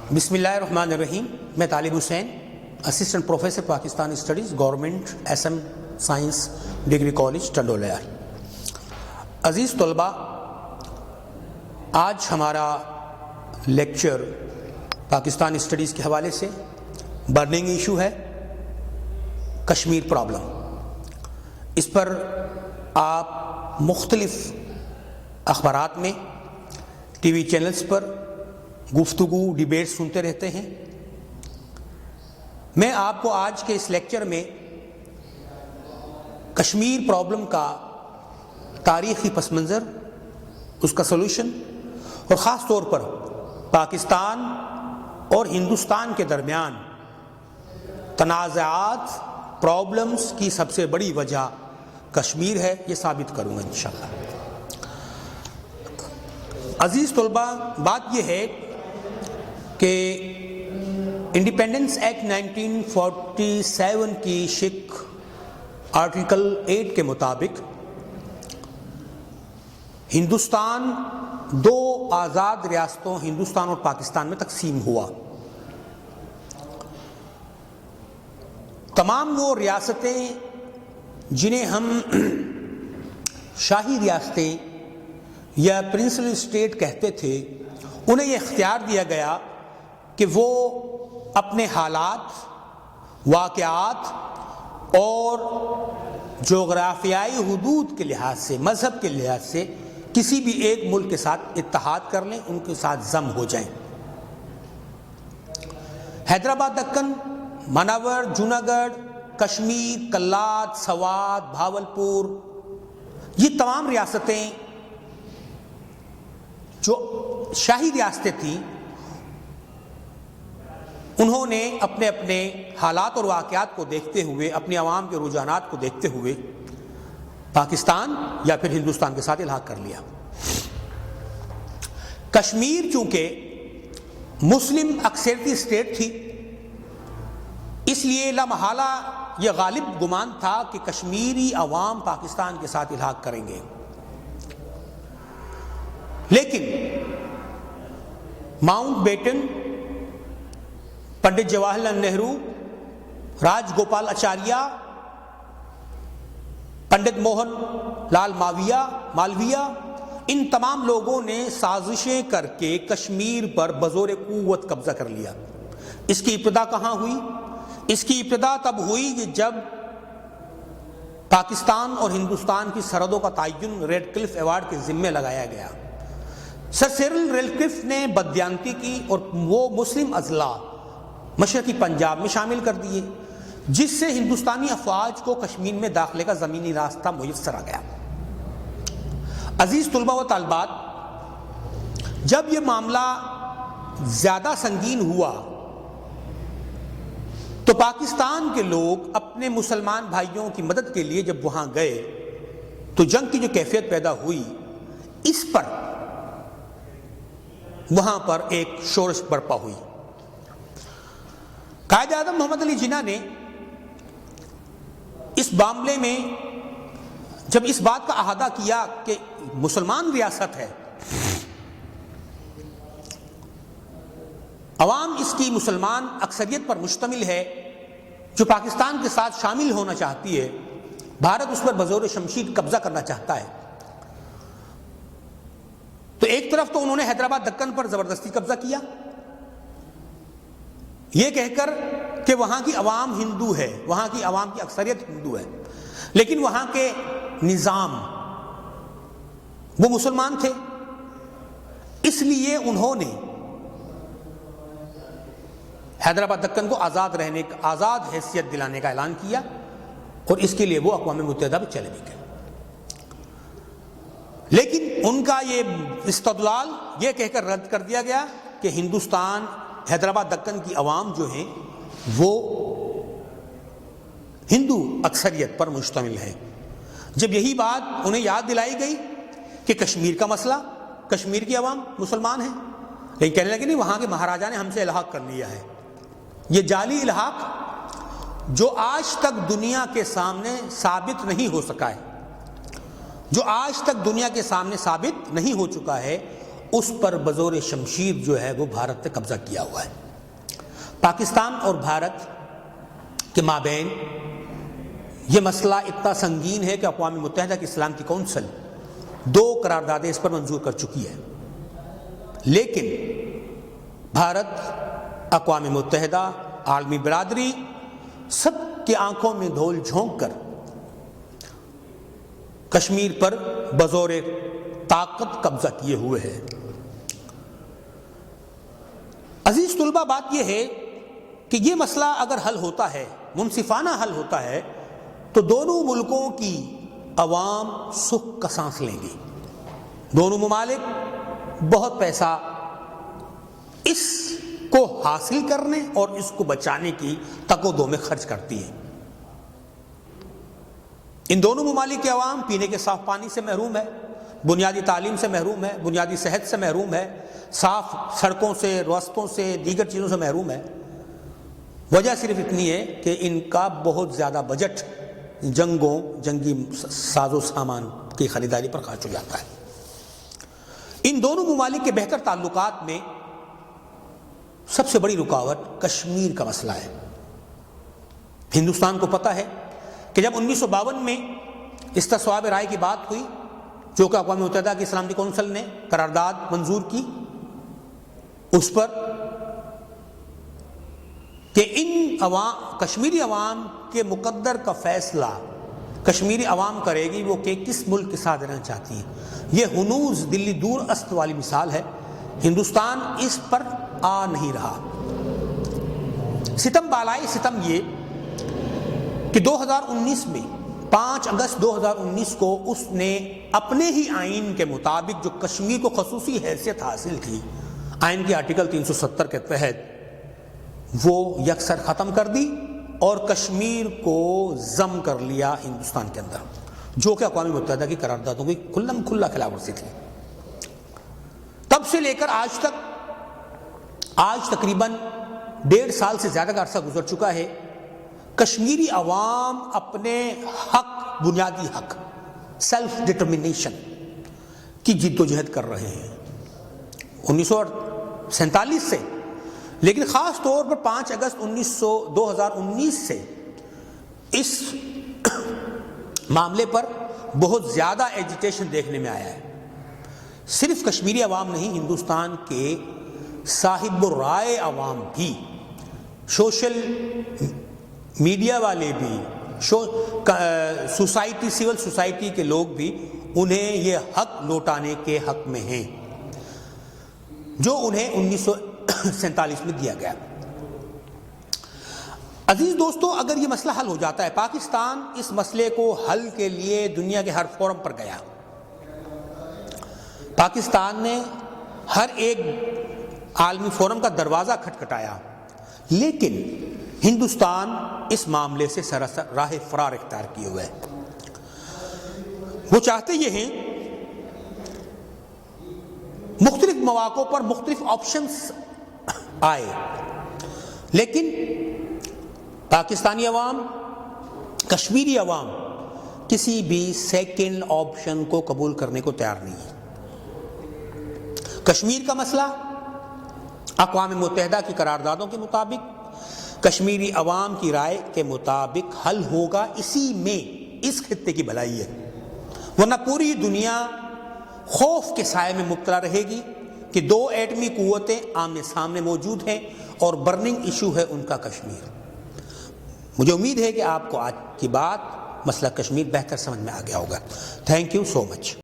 بسم اللہ الرحمن الرحیم. میں Talib Hussain, assistant professor Pakistan studies, government S M science degree college ٹنڈولیا. عزیز طلباء، آج ہمارا لیکچر پاکستان اسٹڈیز کے حوالے سے برننگ ایشو ہے کشمیر پرابلم. اس پر آپ مختلف اخبارات میں، ٹی وی چینلز پر گفتگو، ڈیبیٹ سنتے رہتے ہیں. میں آپ کو آج کے اس لیکچر میں کشمیر پرابلم کا تاریخی پس منظر، اس کا سولوشن، اور خاص طور پر پاکستان اور ہندوستان کے درمیان تنازعات، پرابلمز کی سب سے بڑی وجہ کشمیر ہے، یہ ثابت کروں گا انشاءاللہ. عزیز طلباء، بات یہ ہے کہ انڈیپینڈنس ایکٹ 1947 کی شق آرٹیکل 8 کے مطابق ہندوستان دو آزاد ریاستوں ہندوستان اور پاکستان میں تقسیم ہوا. تمام وہ ریاستیں جنہیں ہم شاہی ریاستیں یا پرنسپل اسٹیٹ کہتے تھے، انہیں یہ اختیار دیا گیا کہ وہ اپنے حالات، واقعات اور جغرافیائی حدود کے لحاظ سے، مذہب کے لحاظ سے کسی بھی ایک ملک کے ساتھ اتحاد کر لیں، ان کے ساتھ ضم ہو جائیں. حیدرآباد، دکن، مناور، جوناگڑھ، کشمیر، کلات، سوات، بھاولپور، یہ تمام ریاستیں جو شاہی ریاستیں تھیں، انہوں نے اپنے اپنے حالات اور واقعات کو دیکھتے ہوئے، اپنے عوام کے رجحانات کو دیکھتے ہوئے پاکستان یا پھر ہندوستان کے ساتھ الحاق کر لیا. کشمیر چونکہ مسلم اکثریتی اسٹیٹ تھی، اس لیے لامحالہ یہ غالب گمان تھا کہ کشمیری عوام پاکستان کے ساتھ الحاق کریں گے. لیکن ماؤنٹ بیٹن، پنڈت جواہر لال نہرو، راج گوپال اچاریہ، پنڈت موہن لال مالویہ، ان تمام لوگوں نے سازشیں کر کے کشمیر پر بزور قوت قبضہ کر لیا. اس کی ابتدا کہاں ہوئی؟ اس کی ابتدا تب ہوئی کہ جب پاکستان اور ہندوستان کی سرحدوں کا تعین ریڈ کلف ایوارڈ کے ذمے لگایا گیا. سر سیرل ریڈ کلف نے بددیانتی کی اور وہ مسلم اضلاع مشرقی پنجاب میں شامل کر دیے، جس سے ہندوستانی افواج کو کشمیر میں داخلے کا زمینی راستہ میسر آ گیا. عزیز طلباء و طالبات، جب یہ معاملہ زیادہ سنگین ہوا تو پاکستان کے لوگ اپنے مسلمان بھائیوں کی مدد کے لیے جب وہاں گئے تو جنگ کی جو کیفیت پیدا ہوئی، اس پر وہاں پر ایک شورش برپا ہوئی. قائد اعظم محمد علی جناح نے اس معاملے میں جب اس بات کا احاطہ کیا کہ مسلمان ریاست ہے، عوام اس کی مسلمان اکثریت پر مشتمل ہے جو پاکستان کے ساتھ شامل ہونا چاہتی ہے، بھارت اس پر بزور شمشیر قبضہ کرنا چاہتا ہے، تو ایک طرف تو انہوں نے حیدرآباد، دکن پر زبردستی قبضہ کیا، یہ کہہ کر کہ وہاں کی عوام ہندو ہے، وہاں کی عوام کی اکثریت ہندو ہے، لیکن وہاں کے نظام وہ مسلمان تھے، اس لیے انہوں نے حیدرآباد، دکن کو آزاد حیثیت دلانے کا اعلان کیا، اور اس کے لیے وہ اقوام متحدہ میں چلے بھی گئے. لیکن ان کا یہ استدلال یہ کہہ کر رد کر دیا گیا کہ ہندوستان، حیدرآباد، دکن کی عوام جو ہیں وہ ہندو اکثریت پر مشتمل ہے. جب یہی بات انہیں یاد دلائی گئی کہ کشمیر کا مسئلہ، کشمیر کی عوام مسلمان ہیں، لیکن کہنے لگے نہیں، وہاں کے مہاراجا نے ہم سے الحاق کر لیا ہے. یہ جعلی الحاق جو آج تک دنیا کے سامنے ثابت نہیں ہو سکا ہے، جو آج تک دنیا کے سامنے ثابت نہیں ہو چکا ہے، اس پر بزور شمشیر جو ہے وہ بھارت نے قبضہ کیا ہوا ہے۔ پاکستان اور بھارت کے مابین یہ مسئلہ اتنا سنگین ہے کہ اقوام متحدہ کی سلامتی کونسل 2 قراردادیں اس پر منظور کر چکی ہے، لیکن بھارت، اقوام متحدہ، عالمی برادری سب کی آنکھوں میں دھول جھونک کر کشمیر پر بزور طاقت قبضہ کیے ہوئے ہے۔ عزیز طلبہ، بات یہ ہے کہ یہ مسئلہ اگر حل ہوتا ہے، منصفانہ حل ہوتا ہے، تو دونوں ملکوں کی عوام سکھ کا سانس لیں گی۔ دونوں ممالک بہت پیسہ اس کو حاصل کرنے اور اس کو بچانے کی تک و دو میں خرچ کرتی ہیں۔ ان دونوں ممالک کے عوام پینے کے صاف پانی سے محروم ہے، بنیادی تعلیم سے محروم ہے، بنیادی صحت سے محروم ہے، صاف سڑکوں سے، راستوں سے، دیگر چیزوں سے محروم ہے۔ وجہ صرف اتنی ہے کہ ان کا بہت زیادہ بجٹ جنگی ساز و سامان کی خریداری پر خرچ ہو جاتا ہے۔ ان دونوں ممالک کے بہتر تعلقات میں سب سے بڑی رکاوٹ کشمیر کا مسئلہ ہے۔ ہندوستان کو پتہ ہے کہ جب 1952 میں استصواب رائے کی بات ہوئی، جو کہ اقوام متحدہ کی سلامتی کونسل نے قرارداد منظور کی، اس پر کہ ان کشمیری عوام کے مقدر کا فیصلہ کشمیری عوام کرے گی وہ کہ کس ملک کے ساتھ رہنا چاہتی ہیں۔ یہ ہنوز دلی دور است والی مثال ہے۔ ہندوستان اس پر آ نہیں رہا۔ ستم بالائے ستم یہ کہ 2019 میں 5 اگست 2019 کو اس نے اپنے ہی آئین کے مطابق جو کشمیر کو خصوصی حیثیت حاصل تھی، آئین کے آرٹیکل 370 کے تحت وہ یکسر ختم کر دی اور کشمیر کو ضم کر لیا ہندوستان کے اندر، جو کہ اقوام متحدہ کی قراردادوں کی کھلم کھلا خلاف ورزی تھی۔ تب سے لے کر آج تقریباً 1.5 سال سے زیادہ کا عرصہ گزر چکا ہے۔ کشمیری عوام اپنے حق، بنیادی حق سیلف ڈٹرمنیشن کی جد و جہد کر رہے ہیں 1947 سے، لیکن خاص طور پر 5 اگست 2019 سے اس معاملے پر بہت زیادہ ایجیٹیشن دیکھنے میں آیا ہے۔ صرف کشمیری عوام نہیں، ہندوستان کے صاحب الرائے عوام بھی، سوشل میڈیا والے بھی، سوسائٹی، سول سوسائٹی کے لوگ بھی انہیں یہ حق لوٹانے کے حق میں ہیں جو انہیں 1947 میں دیا گیا۔ عزیز دوستو، اگر یہ مسئلہ حل ہو جاتا ہے، پاکستان اس مسئلے کو حل کے لیے دنیا کے ہر فورم پر گیا۔ پاکستان نے ہر ایک عالمی فورم کا دروازہ کھٹکھٹایا، لیکن ہندوستان اس معاملے سے سراسر راہ فرار اختیار کیے ہوئے ہے۔ وہ چاہتے یہ ہیں، مختلف مواقع پر مختلف آپشنز آئے، لیکن پاکستانی عوام، کشمیری عوام کسی بھی سیکنڈ آپشن کو قبول کرنے کو تیار نہیں ہے۔ کشمیر کا مسئلہ اقوام متحدہ کی قراردادوں کے مطابق، کشمیری عوام کی رائے کے مطابق حل ہوگا۔ اسی میں اس خطے کی بھلائی ہے، ورنہ پوری دنیا خوف کے سائے میں مبتلا رہے گی کہ 2 ایٹمی قوتیں آمنے سامنے موجود ہیں اور برننگ ایشو ہے ان کا کشمیر۔ مجھے امید ہے کہ آپ کو آج کی بات مسئلہ کشمیر بہتر سمجھ میں آ گیا ہوگا۔ Thank you so much.